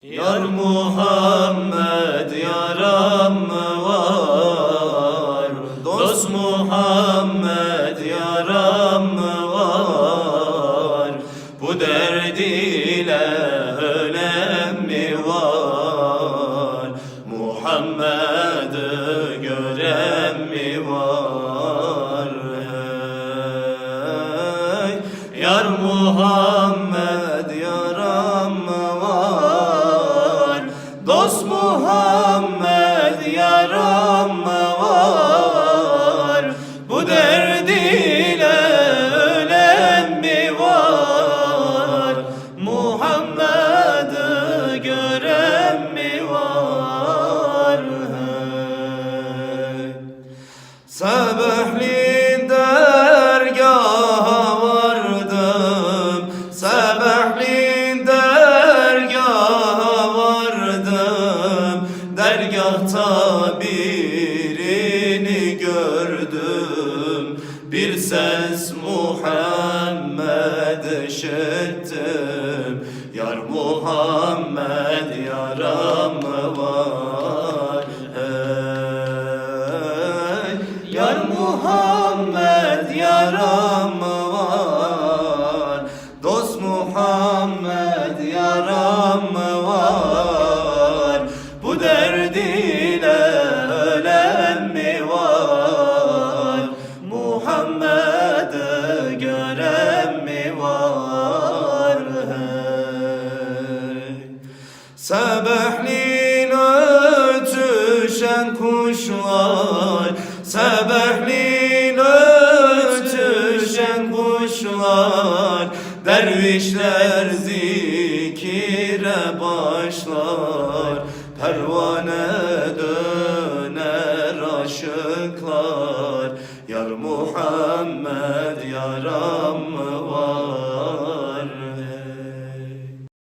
Yar Muhammed yaram mı var? Dost Muhammed yaram mı var? Bu derd ile ölen mi var? Muhammed'i gören mi var? Hey, Yar Muhammed yaram mı var? Dost Muhammed yaram mı var? Bu derd ile ölen mi var? Muhammed'i gören mi var? Sabahleyin dergaha vardım, sabahleyin dergaha vardım. Dergahta birini gördüm, bir ses Muhammed işittim. Yar Muhammed yaram mı var? Hey, Yar Muhammed yaram mı var? Dost Muhammed yaram mı var? Bu derd ile ölen mi var? Muhammed'i gören mi var? Hey. Sabahleyin ötüşen kuşlar, sabahleyin ötüşen kuşlar, dervişler zikire başlar, pervane döner aşıklar. Yar Muhammed yaram mı